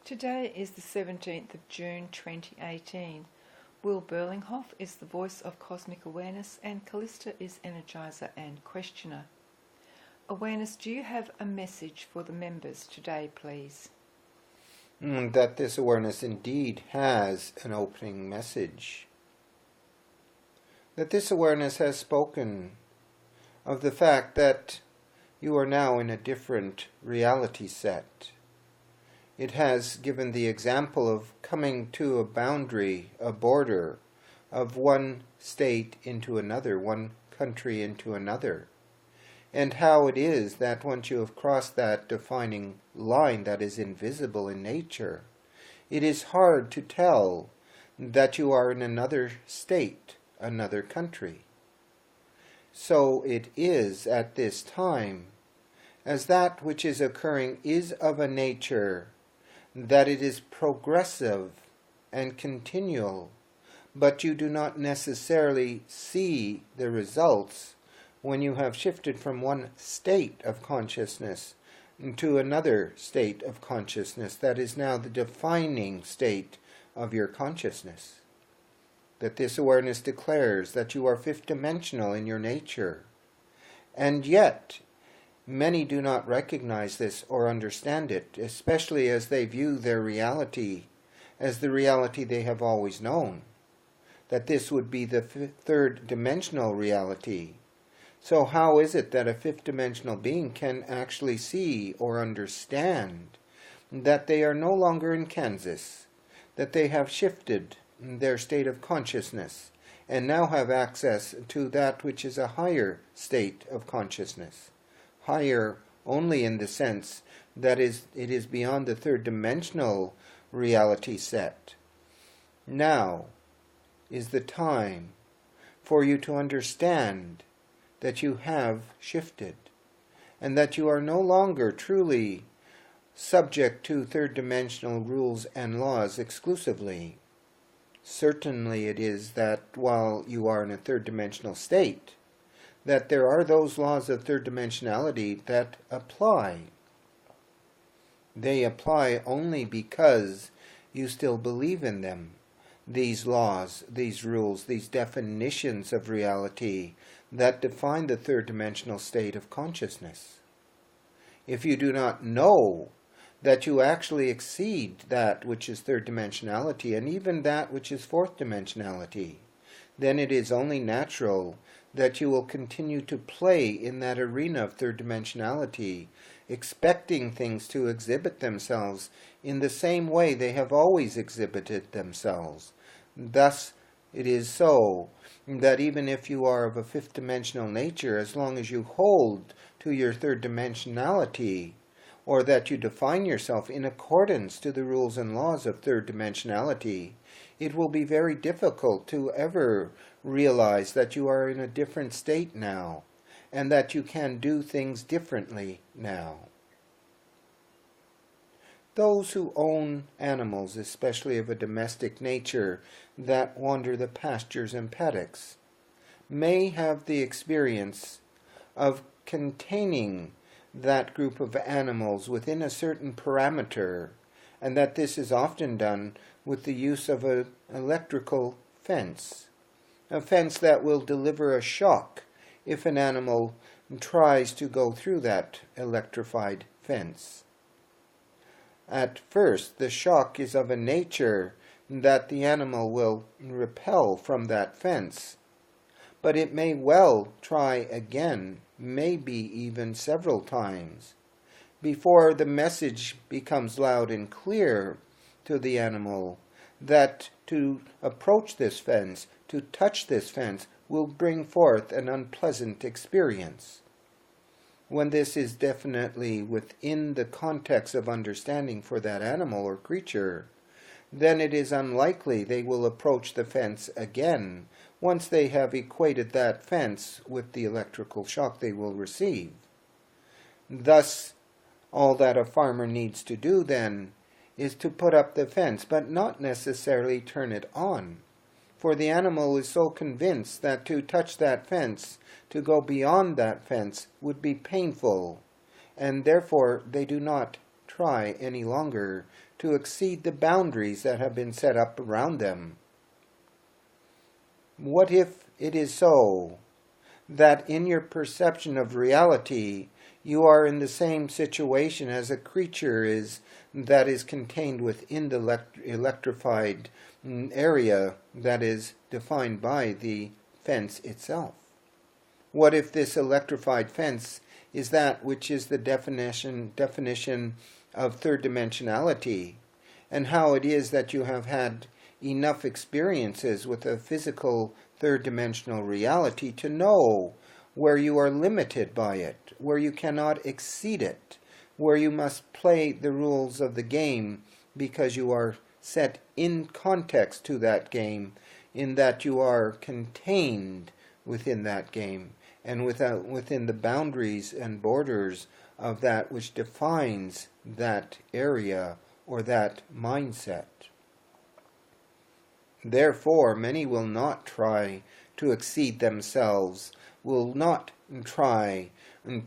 Today is the 17th of June 2018. Will Berlinghoff is the voice of cosmic awareness and Callista is energizer and questioner. Awareness, do you have a message for the members today, please? That this awareness indeed has an opening message. That this awareness has spoken of the fact that you are now in a different reality set. It has given the example of coming to a boundary, a border, of one state into another, one country into another, and how it is that once you have crossed that defining line that is invisible in nature, it is hard to tell that you are in another state, another country. So it is at this time, as that which is occurring is of a nature that it is progressive and continual, but you do not necessarily see the results when you have shifted from one state of consciousness to another state of consciousness that is now the defining state of your consciousness. That this awareness declares that you are fifth dimensional in your nature, and yet many do not recognize this or understand it, especially as they view their reality as the reality they have always known, that this would be the third dimensional reality. So how is it that a fifth dimensional being can actually see or understand that they are no longer in Kansas, that they have shifted their state of consciousness and now have access to that which is a higher state of consciousness? Higher only in the sense that it is beyond the third dimensional reality set. Now is the time for you to understand that you have shifted and that you are no longer truly subject to third dimensional rules and laws exclusively. Certainly it is that while you are in a third dimensional state, that there are those laws of third dimensionality that apply. They apply only because you still believe in them. These laws, these rules, these definitions of reality that define the third dimensional state of consciousness. If you do not know that you actually exceed that which is third dimensionality and even that which is fourth dimensionality, then it is only natural that you will continue to play in that arena of third dimensionality, expecting things to exhibit themselves in the same way they have always exhibited themselves. Thus, it is so that even if you are of a fifth dimensional nature, as long as you hold to your third dimensionality, or that you define yourself in accordance to the rules and laws of third dimensionality, it will be very difficult to ever realize that you are in a different state now, and that you can do things differently now. Those who own animals, especially of a domestic nature, that wander the pastures and paddocks, may have the experience of containing that group of animals within a certain parameter, and that this is often done with the use of an electrical fence, a fence that will deliver a shock if an animal tries to go through that electrified fence. At first, the shock is of a nature that the animal will repel from that fence, but it may well try again, maybe even several times, before the message becomes loud and clear to the animal that to approach this fence, to touch this fence, will bring forth an unpleasant experience. When this is definitely within the context of understanding for that animal or creature, then it is unlikely they will approach the fence again once they have equated that fence with the electrical shock they will receive. Thus, all that a farmer needs to do then is to put up the fence, but not necessarily turn it on. For the animal is so convinced that to touch that fence, to go beyond that fence, would be painful, and therefore they do not try any longer to exceed the boundaries that have been set up around them. What if it is so that in your perception of reality you are in the same situation as a creature is that is contained within the electrified area that is defined by the fence itself? What if this electrified fence is that which is the definition of third dimensionality, and how it is that you have had enough experiences with a physical third dimensional reality to know where you are limited by it, where you cannot exceed it, where you must play the rules of the game because you are set in context to that game, in that you are contained within that game and within the boundaries and borders of that which defines that area or that mindset. Therefore, many will not try to exceed themselves, will not try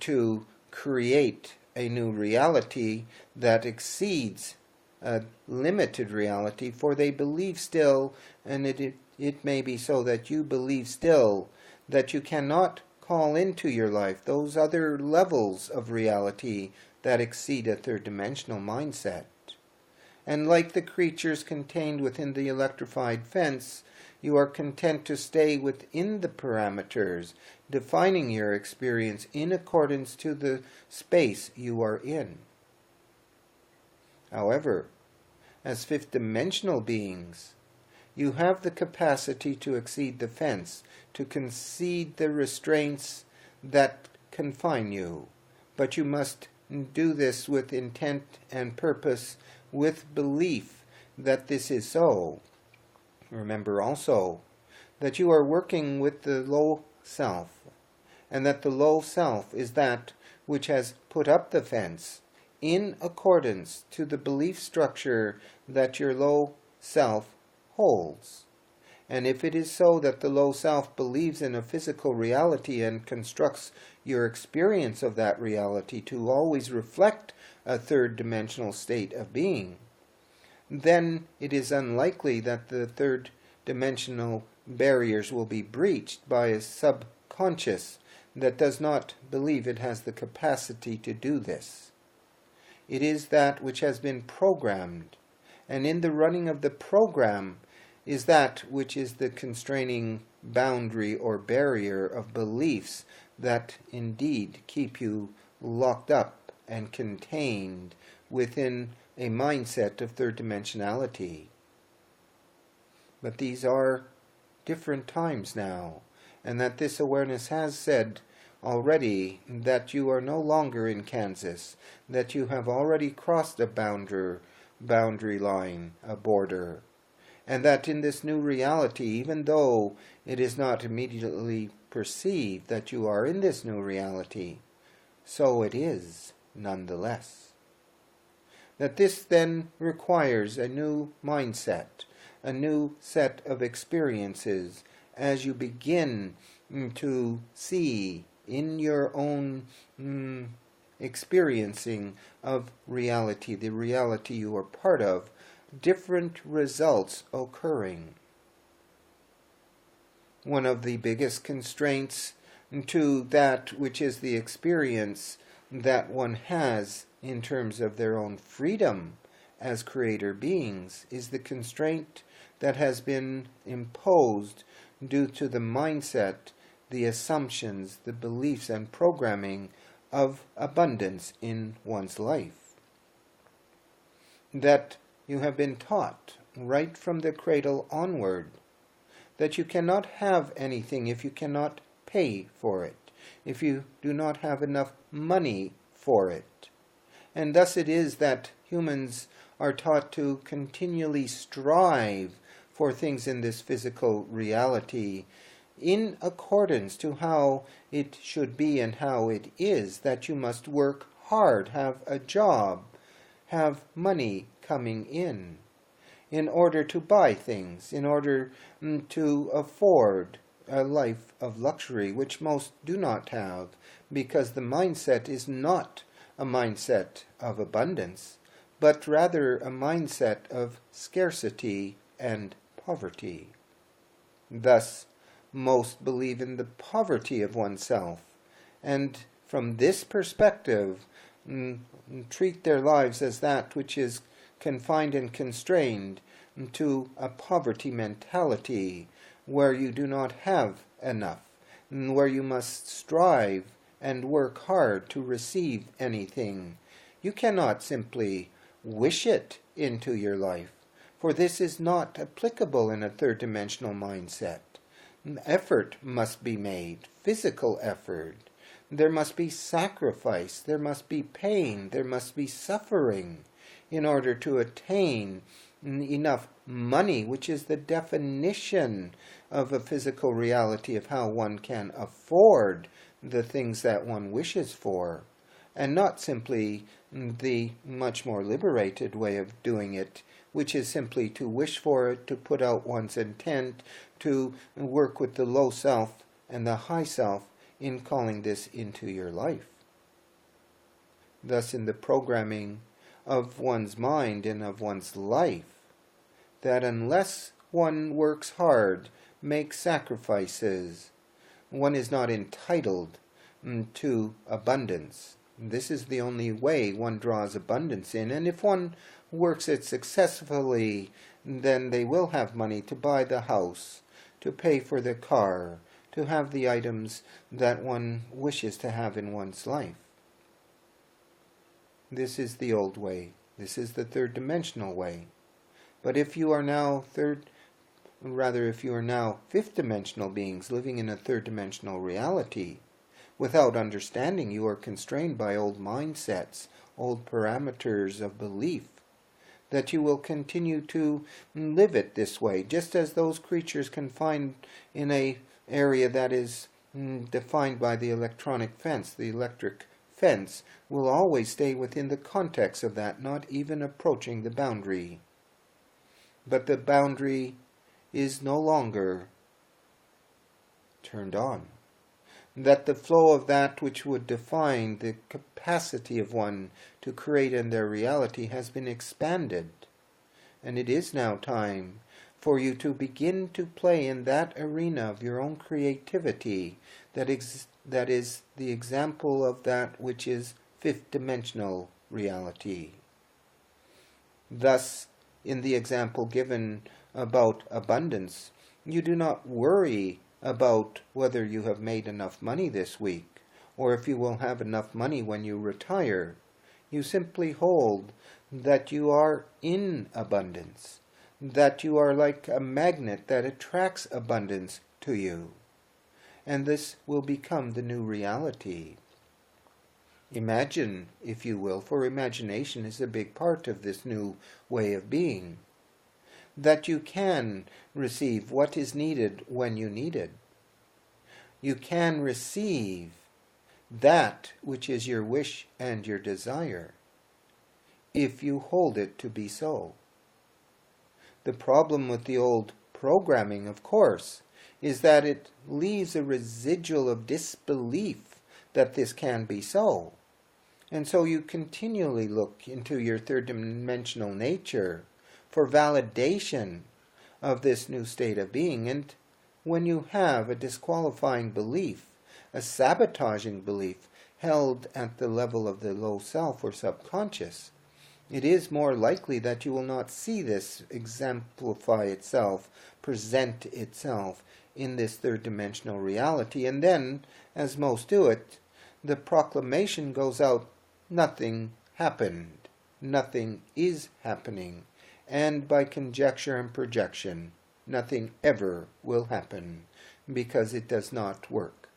to create a new reality that exceeds a limited reality, for they believe still, and it may be so that you believe still, that you cannot call into your life those other levels of reality that exceed a third-dimensional mindset. And like the creatures contained within the electrified fence, you are content to stay within the parameters, defining your experience in accordance to the space you are in. However, as fifth-dimensional beings, you have the capacity to exceed the fence, to concede the restraints that confine you, but you must do this with intent and purpose, with belief that this is so. Remember also that you are working with the low self, and that the low self is that which has put up the fence in accordance to the belief structure that your low self holds. And if it is so that the low self believes in a physical reality and constructs your experience of that reality to always reflect a third-dimensional state of being, then it is unlikely that the third-dimensional barriers will be breached by a subconscious that does not believe it has the capacity to do this. It is that which has been programmed, and in the running of the program is that which is the constraining boundary or barrier of beliefs that indeed keep you locked up and contained within a mindset of third dimensionality. But these are different times now, and that this awareness has said already that you are no longer in Kansas, that you have already crossed a boundary line, a border, and that in this new reality, even though it is not immediately perceived that you are in this new reality, so it is nonetheless. That this then requires a new mindset, a new set of experiences as you begin to see in your own experiencing of reality, the reality you are part of, different results occurring. One of the biggest constraints to that which is the experience that one has in terms of their own freedom as creator beings is the constraint that has been imposed due to the mindset, the assumptions, the beliefs and programming of abundance in one's life. That you have been taught right from the cradle onward that you cannot have anything if you cannot pay for it, if you do not have enough money for it. And thus it is that humans are taught to continually strive for things in this physical reality in accordance to how it should be and how it is, that you must work hard, have a job, have money coming in order to buy things, in order to afford a life of luxury, which most do not have, because the mindset is not a mindset of abundance, but rather a mindset of scarcity and poverty. Thus, most believe in the poverty of oneself, and from this perspective treat their lives as that which is confined and constrained to a poverty mentality, where you do not have enough, where you must strive and work hard to receive anything. You cannot simply wish it into your life, for this is not applicable in a third-dimensional mindset. Effort must be made, physical effort. There must be sacrifice, there must be pain, there must be suffering in order to attain enough money, which is the definition of a physical reality of how one can afford the things that one wishes for, and not simply the much more liberated way of doing it, which is simply to wish for it, to put out one's intent, to work with the low self and the high self in calling this into your life. Thus, in the programming of one's mind and of one's life, that unless one works hard, makes sacrifices, one is not entitled to abundance. This is the only way one draws abundance in, and if one works it successfully, then they will have money to buy the house, to pay for the car, to have the items that one wishes to have in one's life. This is the old way. This is the third-dimensional way. But if you are now fifth-dimensional beings living in a third-dimensional reality, without understanding, you are constrained by old mindsets, old parameters of belief, that you will continue to live it this way, just as those creatures confined in an area that is defined by the electronic fence. The electric fence will always stay within the context of that, not even approaching the boundary. But the boundary is no longer turned on. That the flow of that which would define the capacity of one to create in their reality has been expanded. And it is now time for you to begin to play in that arena of your own creativity that is the example of that which is fifth-dimensional reality. Thus, in the example given about abundance, you do not worry about whether you have made enough money this week, or if you will have enough money when you retire. You simply hold that you are in abundance, that you are like a magnet that attracts abundance to you. And this will become the new reality. Imagine, if you will, for imagination is a big part of this new way of being, that you can receive what is needed when you need it. You can receive that which is your wish and your desire, if you hold it to be so. The problem with the old programming, of course, is that it leaves a residual of disbelief that this can be so. And so you continually look into your third-dimensional nature for validation of this new state of being. And when you have a disqualifying belief, a sabotaging belief held at the level of the low self or subconscious, it is more likely that you will not see this exemplify itself, present itself in this third-dimensional reality. And then, as most do it, the proclamation goes out, nothing happened, nothing is happening, and by conjecture and projection, nothing ever will happen, because it does not work.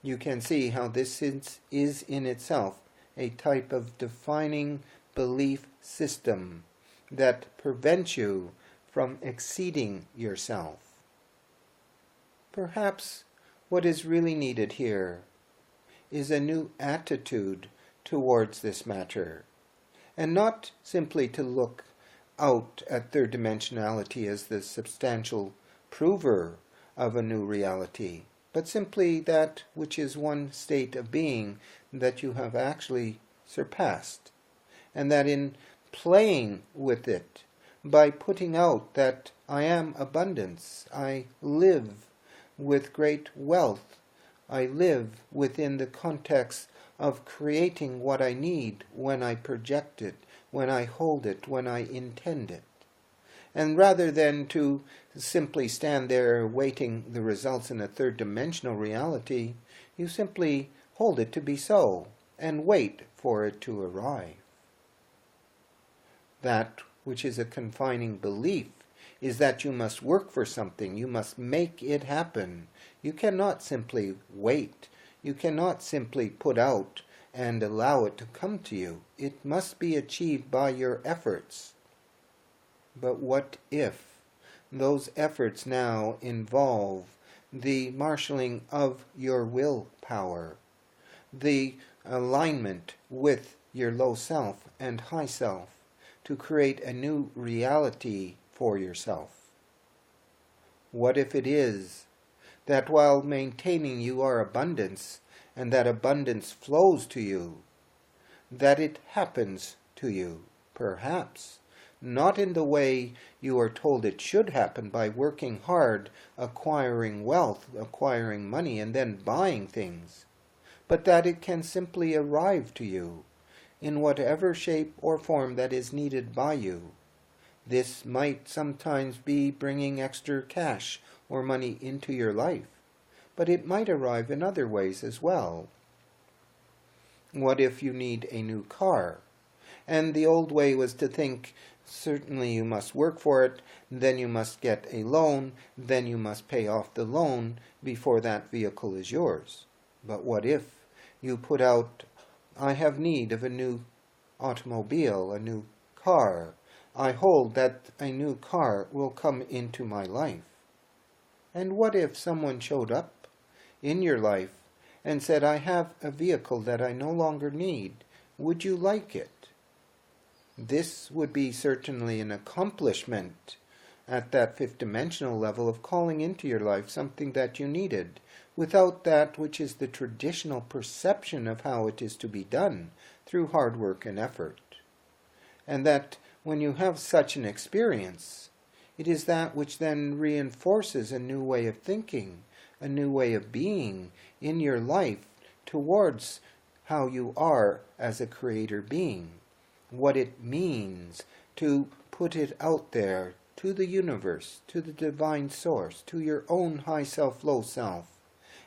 You can see how this is in itself a type of defining belief system that prevents you from exceeding yourself. Perhaps what is really needed here is a new attitude towards this matter, and not simply to look out at third dimensionality as the substantial prover of a new reality, but simply that which is one state of being that you have actually surpassed, and that in playing with it, by putting out that I am abundance, I live with great wealth, I live within the context of creating what I need when I project it, when I hold it, when I intend it. And rather than to simply stand there waiting the results in a third-dimensional reality, you simply hold it to be so and wait for it to arrive. That which is a confining belief is that you must work for something, you must make it happen. You cannot simply wait. You cannot simply put out and allow it to come to you. It must be achieved by your efforts. But what if those efforts now involve the marshalling of your willpower, the alignment with your low self and high self to create a new reality for yourself? What if it is that while maintaining you are abundance, and that abundance flows to you, that it happens to you, perhaps, not in the way you are told it should happen by working hard, acquiring wealth, acquiring money, and then buying things, but that it can simply arrive to you in whatever shape or form that is needed by you. This might sometimes be bringing extra cash or money into your life, but it might arrive in other ways as well. What if you need a new car? And the old way was to think, certainly you must work for it, then you must get a loan, then you must pay off the loan before that vehicle is yours. But what if you put out, I have need of a new automobile, a new car. I hold that a new car will come into my life. And what if someone showed up in your life and said, I have a vehicle that I no longer need. Would you like it? This would be certainly an accomplishment at that fifth dimensional level of calling into your life something that you needed, without that which is the traditional perception of how it is to be done through hard work and effort. And that when you have such an experience, it is that which then reinforces a new way of thinking, a new way of being in your life towards how you are as a creator being, what it means to put it out there to the universe, to the divine source, to your own high self, low self,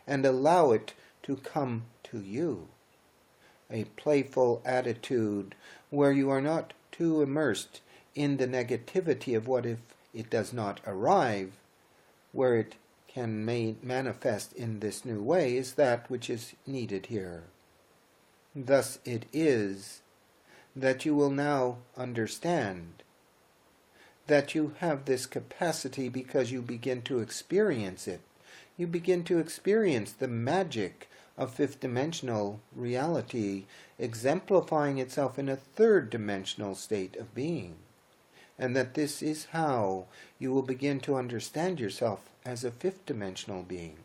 and allow it to come to you. A playful attitude where you are not too immersed in the negativity of what if it does not arrive, where it can manifest in this new way, is that which is needed here. Thus it is that you will now understand that you have this capacity because you begin to experience it. You begin to experience the magic of fifth dimensional reality exemplifying itself in a third dimensional state of being. And that this is how you will begin to understand yourself as a fifth dimensional being.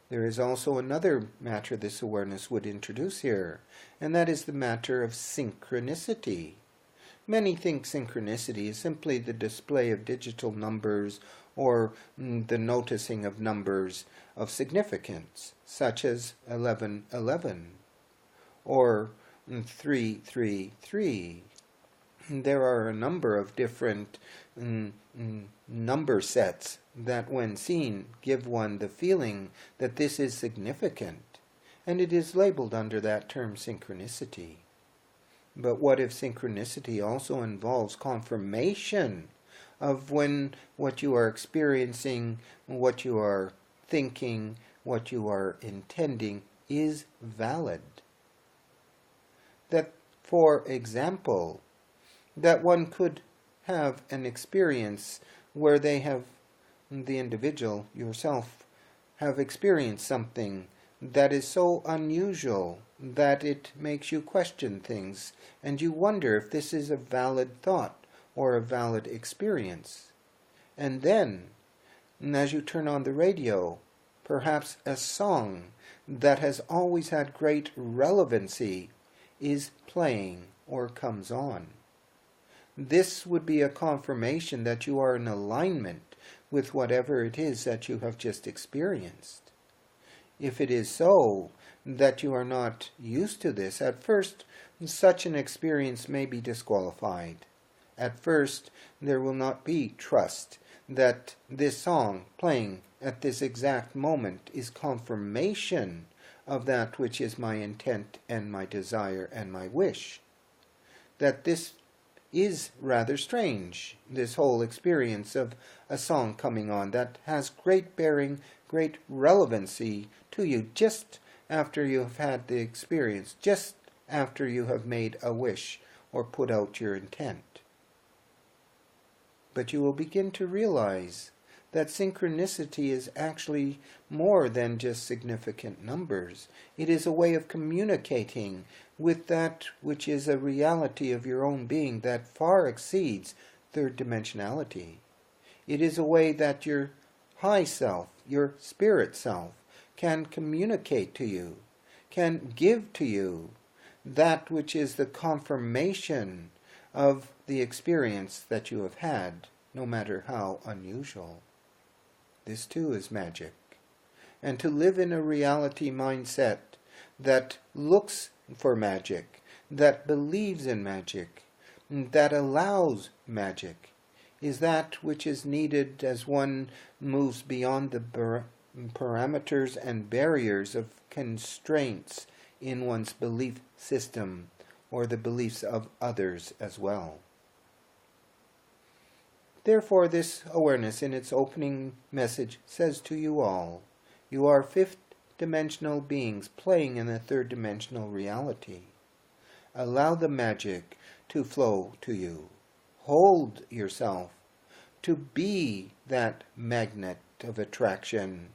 There is also another matter this awareness would introduce here, and that is the matter of synchronicity. Many think synchronicity is simply the display of digital numbers or the noticing of numbers of significance, such as 1111 or 333. There are a number of different number sets that, when seen, give one the feeling that this is significant, and it is labeled under that term synchronicity. But what if synchronicity also involves confirmation of when what you are experiencing, what you are thinking, what you are intending is valid? That, for example, that one could have an experience where they have, the individual, yourself, have experienced something that is so unusual that it makes you question things, and you wonder if this is a valid thought or a valid experience. And then, as you turn on the radio, perhaps a song that has always had great relevancy is playing or comes on. This would be a confirmation that you are in alignment with whatever it is that you have just experienced. If it is so that you are not used to this, at first such an experience may be disqualified. At first there will not be trust that this song playing at this exact moment is confirmation of that which is my intent and my desire and my wish. That this is rather strange, this whole experience of a song coming on that has great bearing, great relevancy to you just after you have had the experience, just after you have made a wish or put out your intent. But you will begin to realize that synchronicity is actually more than just significant numbers. It is a way of communicating with that which is a reality of your own being that far exceeds third dimensionality. It is a way that your high self, your spirit self, can communicate to you, can give to you that which is the confirmation of the experience that you have had, no matter how unusual. This too is magic. And to live in a reality mindset that looks for magic, that believes in magic, that allows magic, is that which is needed as one moves beyond the parameters and barriers of constraints in one's belief system or the beliefs of others as well. Therefore, this awareness in its opening message says to you all, you are fifth-dimensional beings playing in a third-dimensional reality. Allow the magic to flow to you. Hold yourself to be that magnet of attraction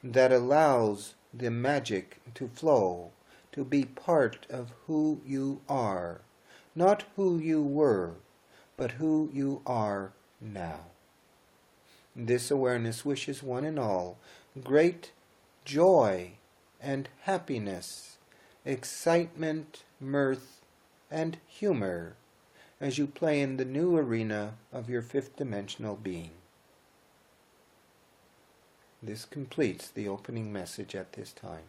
that allows the magic to flow, to be part of who you are, not who you were, but who you are now. This awareness wishes one and all great joy and happiness, excitement, mirth, and humor as you play in the new arena of your fifth-dimensional being. This completes the opening message at this time.